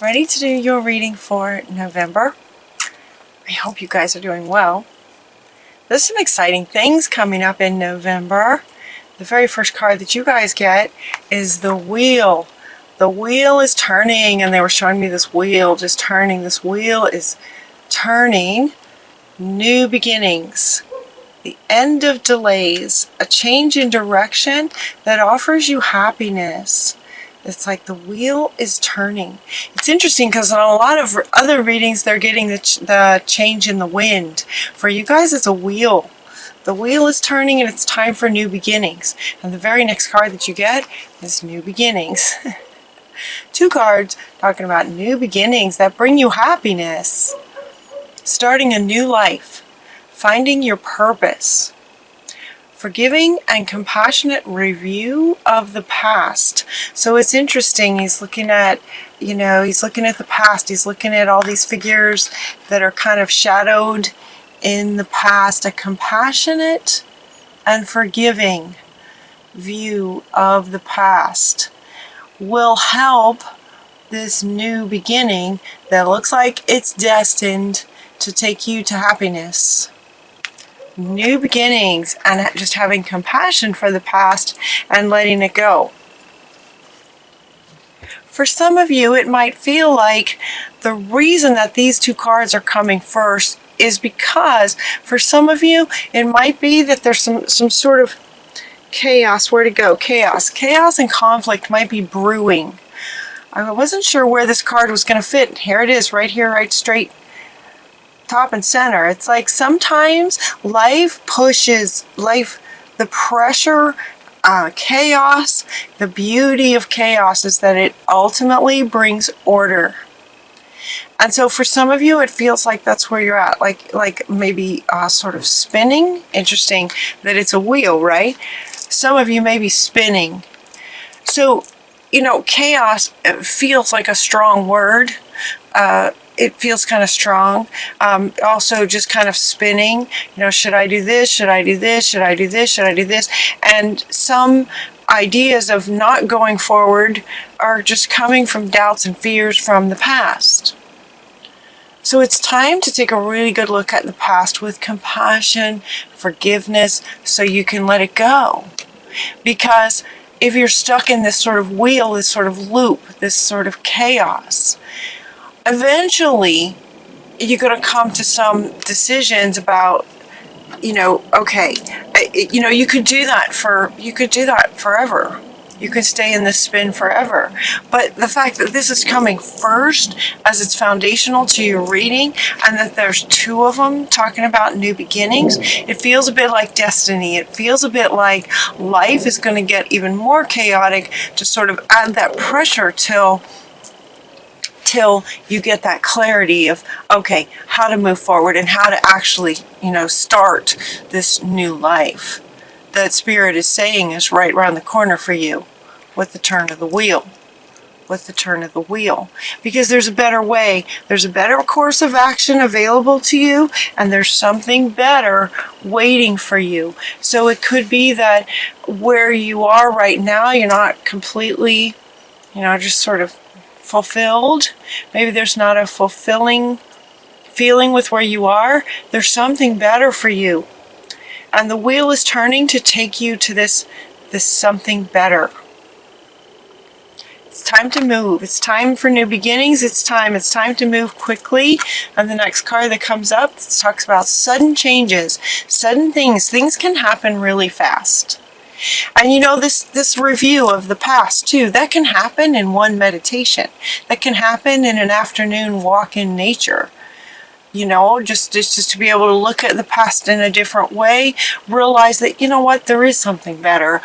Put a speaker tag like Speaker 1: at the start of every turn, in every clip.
Speaker 1: Ready to do your reading for November? I hope you guys are doing well. There's some exciting things coming up in November. The very first card that you guys get is the wheel. The wheel is turning, and they were showing me this wheel just turning. This wheel is turning. New beginnings. The end of delays. A change in direction that offers you happiness. It's like the wheel is turning. It's interesting because on a lot of other readings, they're getting the change in the wind. For you guys, it's a wheel. The wheel is turning and it's time for new beginnings. And the very next card that you get is new beginnings. Two cards talking about new beginnings that bring you happiness. Starting a new life. Finding your purpose. Forgiving and compassionate review of the past. So it's interesting. He's looking at, he's looking at the past. He's looking at all these figures that are kind of shadowed in the past. A compassionate and forgiving view of the past will help this new beginning that looks like it's destined to take you to happiness. New beginnings and just having compassion for the past and letting it go. For some of you, it might feel like the reason that these two cards are coming first is because for some of you, it might be that there's some sort of chaos. Where to go? Chaos. Chaos and conflict might be brewing. I wasn't sure where this card was going to fit. Here it is, right here, right straight top and center. It's like sometimes life pushes, the pressure, chaos. The beauty of chaos is that it ultimately brings order. And so for some of you, it feels like that's where you're at, like maybe sort of spinning. Interesting that it's a wheel, right? Some of you may be spinning. So, chaos feels like a strong word. It feels kind of strong. Also just kind of spinning, should I do this? Should I do this? Should I do this? Should I do this? And some ideas of not going forward are just coming from doubts and fears from the past. So it's time to take a really good look at the past with compassion, forgiveness, so you can let it go. Because if you're stuck in this sort of wheel, this sort of loop, this sort of chaos, eventually you're going to come to some decisions about, okay, you could do that forever. You could stay in this spin forever. But the fact that this is coming first as it's foundational to your reading, and that there's two of them talking about new beginnings, it feels a bit like destiny. It feels a bit like life is going to get even more chaotic to sort of add that pressure till you get that clarity of, okay, how to move forward and how to actually, start this new life that Spirit is saying is right around the corner for you with the turn of the wheel. With the turn of the wheel. Because there's a better way. There's a better course of action available to you, and there's something better waiting for you. So it could be that where you are right now, you're not completely, just sort of fulfilled. Maybe there's not a fulfilling feeling with where you are. There's something better for you. And the wheel is turning to take you to this something better. It's time to move. It's time for new beginnings. It's time to move quickly. And the next card that comes up talks about sudden changes, sudden things. Things can happen really fast. And this review of the past too, that can happen in one meditation. That can happen in an afternoon walk in nature. Just to be able to look at the past in a different way, realize that, there is something better.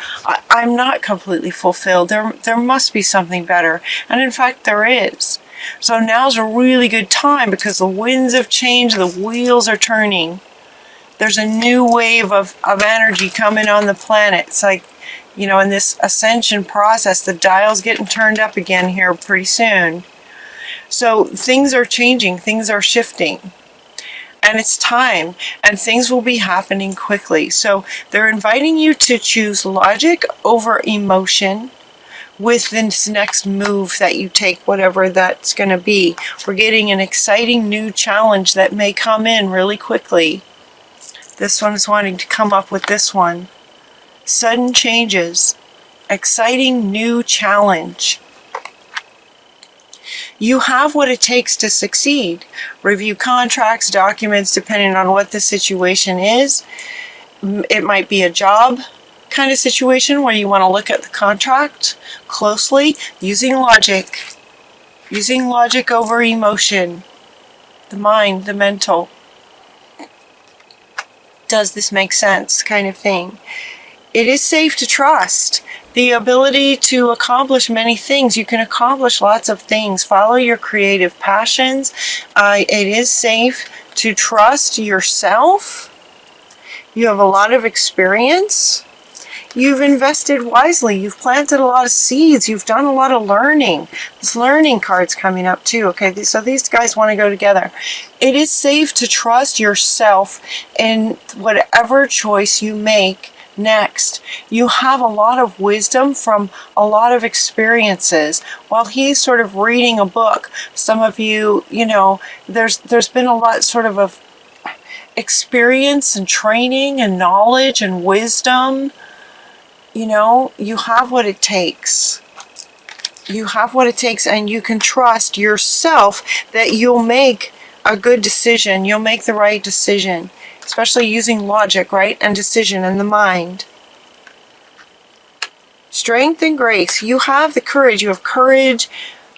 Speaker 1: I'm not completely fulfilled. There must be something better. And in fact, there is. So now's a really good time because the winds have changed, the wheels are turning. There's a new wave of energy coming on the planet. It's like, in this ascension process, the dial's getting turned up again here pretty soon. So things are changing, things are shifting. And it's time, and things will be happening quickly. So they're inviting you to choose logic over emotion, with this next move that you take, whatever that's going to be. We're getting an exciting new challenge that may come in really quickly. This one is wanting to come up with this one. Sudden changes. Exciting new challenge. You have what it takes to succeed. Review contracts, documents, depending on what the situation is. It might be a job kind of situation where you want to look at the contract closely, using logic over emotion, the mind, the mental. Does this make sense kind of thing? It is safe to trust. The ability to accomplish many things. You can accomplish lots of things. Follow your creative passions. It is safe to trust yourself. You have a lot of experience. You've invested wisely. You've planted a lot of seeds. You've done a lot of learning. This learning card's coming up too. Okay, so these guys want to go together. It is safe to trust yourself in whatever choice you make next. You have a lot of wisdom from a lot of experiences. While he's sort of reading a book, some of you, there's been a lot sort of experience and training and knowledge and wisdom. You have what it takes. You have what it takes, and you can trust yourself that you'll make a good decision. You'll make the right decision, especially using logic, right? And decision in the mind. Strength and grace. You have the courage. You have courage.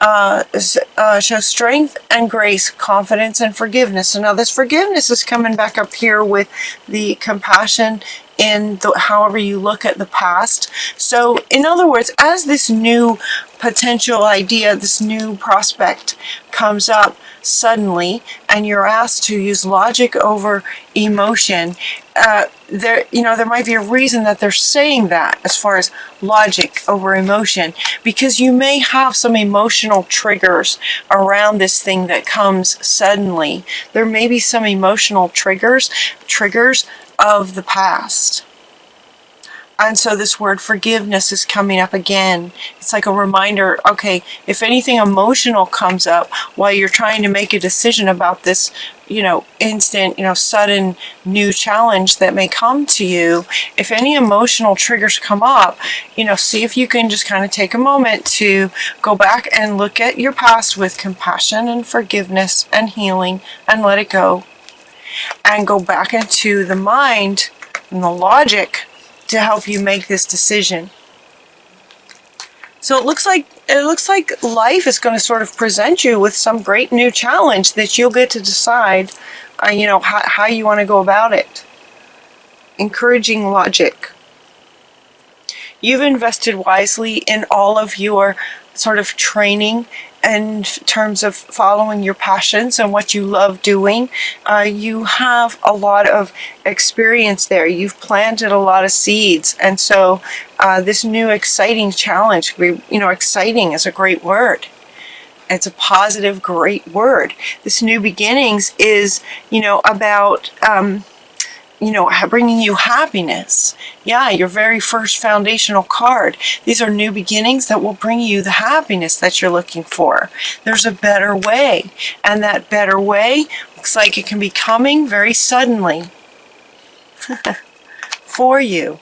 Speaker 1: Show strength and grace, confidence and forgiveness. So now this forgiveness is coming back up here with the compassion in however you look at the past. So in other words, as this new potential idea, this new prospect comes up suddenly, and you're asked to use logic over emotion, there might be a reason that they're saying that as far as logic over emotion, because you may have some emotional triggers around this thing that comes suddenly. There may be some emotional triggers of the past. And so this word forgiveness is coming up again. It's like a reminder, okay, if anything emotional comes up while you're trying to make a decision about this, instant, sudden new challenge that may come to you, if any emotional triggers come up, see if you can just kind of take a moment to go back and look at your past with compassion and forgiveness and healing and let it go. And go back into the mind and the logic to help you make this decision. So it looks like life is going to sort of present you with some great new challenge that you'll get to decide, how you want to go about it. Encouraging logic. You've invested wisely in all of your sort of training in terms of following your passions and what you love doing. You have a lot of experience there. You've planted a lot of seeds. And so this new exciting challenge, exciting is a great word. It's a positive, great word. This new beginnings is, about bringing you happiness. Yeah, your very first foundational card. These are new beginnings that will bring you the happiness that you're looking for. There's a better way, and that better way looks like it can be coming very suddenly for you.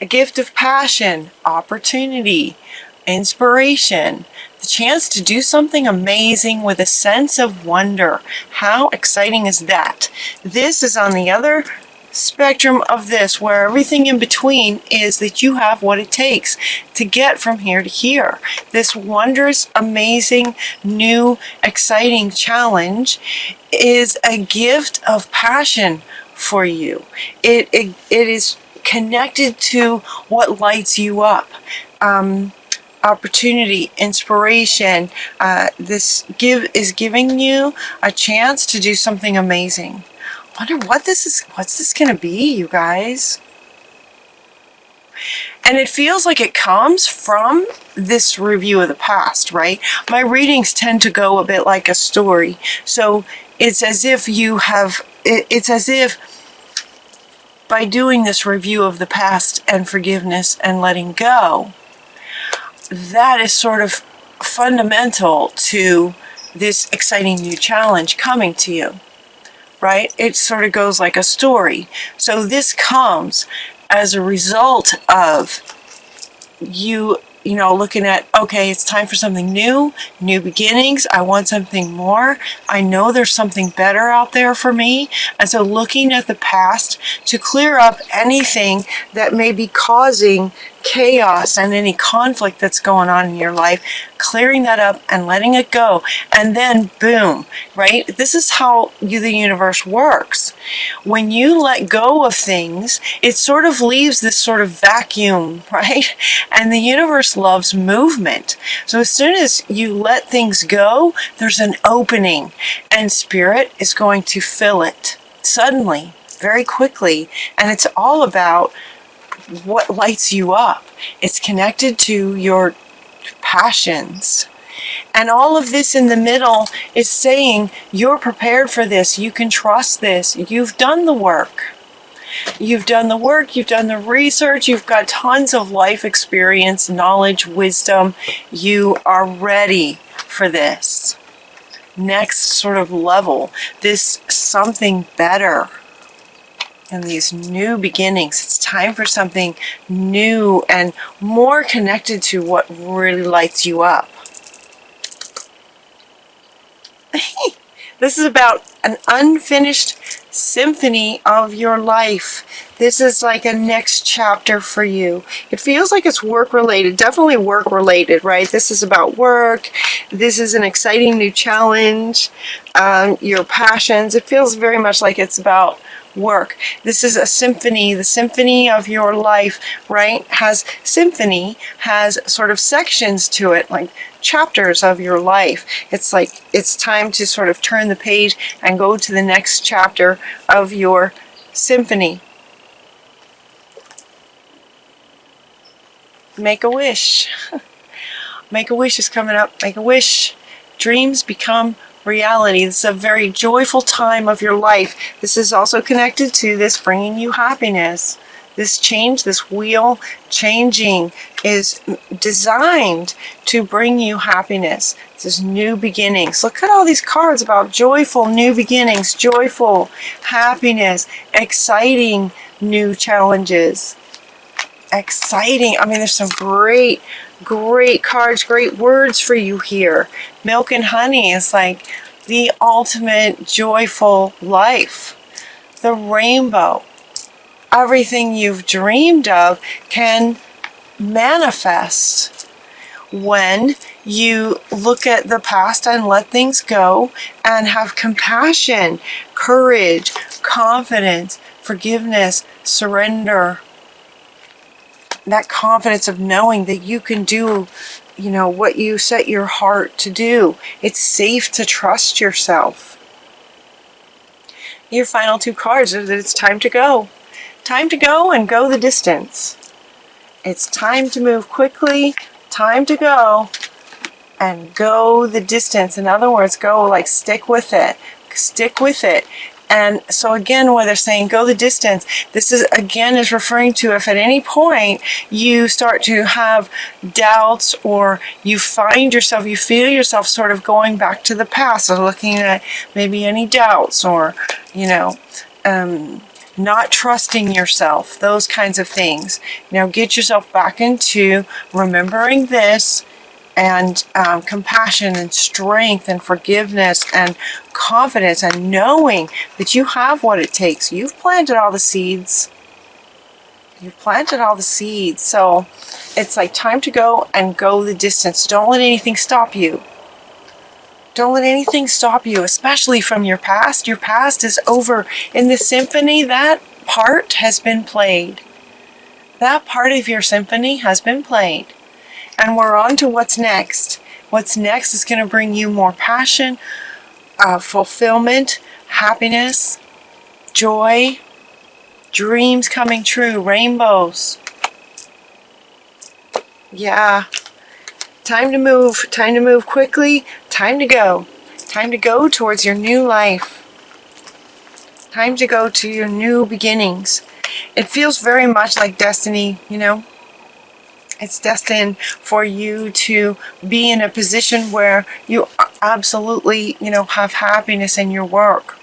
Speaker 1: A gift of passion, opportunity, inspiration, the chance to do something amazing with a sense of wonder. How exciting is that? This is on the other spectrum of this, where everything in between is that you have what it takes to get from here to here. This wondrous, amazing, new, exciting challenge is a gift of passion for you. It is connected to what lights you up. Opportunity, inspiration. This is giving you a chance to do something amazing. Wonder what's this going to be, you guys? And it feels like it comes from this review of the past, right? My readings tend to go a bit like a story. So it's as if by doing this review of the past and forgiveness and letting go, that is sort of fundamental to this exciting new challenge coming to you, right? It sort of goes like a story. So this comes as a result of you looking at, okay, it's time for something new beginnings. I want something more. I know there's something better out there for me. And so looking at the past to clear up anything that may be causing chaos and any conflict that's going on in your life, clearing that up and letting it go. And then boom, right? This is how the universe works. When you let go of things, it sort of leaves this sort of vacuum, right? And the universe loves movement. So as soon as you let things go, there's an opening, and spirit is going to fill it suddenly, very quickly. And it's all about what lights you up. It's connected to your passions. And all of this in the middle is saying, you're prepared for this. You can trust this. You've done the work. You've done the work. You've done the research. You've got tons of life experience, knowledge, wisdom. You are ready for this next sort of level, this something better. And these new beginnings. It's time for something new and more connected to what really lights you up. This is about an unfinished symphony of your life. This is like a next chapter for you. It feels like it's work related, definitely work related, right? This is about work. This is an exciting new challenge. Your passions. It feels very much like it's about work. This is a symphony, the symphony of your life, right? Symphony has sort of sections to it, like chapters of your life. It's like it's time to sort of turn the page and go to the next chapter of your symphony. Make a wish. Make a wish is coming up. Make a wish. Dreams become reality. This is a very joyful time of your life. This is also connected to this bringing you happiness. This change, this wheel changing is designed to bring you happiness. This is new beginnings. Look at all these cards about joyful new beginnings, joyful happiness, exciting new challenges. Exciting. I mean, there's some great cards, great words for you here. Milk and honey is like the ultimate joyful life. The rainbow. Everything you've dreamed of can manifest when you look at the past and let things go and have compassion, courage, confidence, forgiveness, surrender. That confidence of knowing that you can do, what you set your heart to do. It's safe to trust yourself. Your final two cards are that it's time to go. Time to go and go the distance. It's time to move quickly, time to go and go the distance. In other words, stick with it. Stick with it. And so again, where they're saying go the distance, this is referring to if at any point you start to have doubts or you feel yourself sort of going back to the past or looking at maybe any doubts or, not trusting yourself, those kinds of things. Get yourself back into remembering this and compassion and strength and forgiveness and confidence and knowing that you have what it takes. You've planted all the seeds. You've planted all the seeds. So it's like time to go and go the distance. Don't let anything stop you. Don't let anything stop you, especially from your past. Your past is over. In the symphony, that part has been played. That part of your symphony has been played. And we're on to what's next. What's next is going to bring you more passion, fulfillment, happiness, joy, dreams coming true, rainbows. Yeah. Time to move quickly, time to go towards your new life. Time to go to your new beginnings. it feels very much like destiny, you know. It's destined for you to be in a position where you absolutely, you know, have happiness in your work.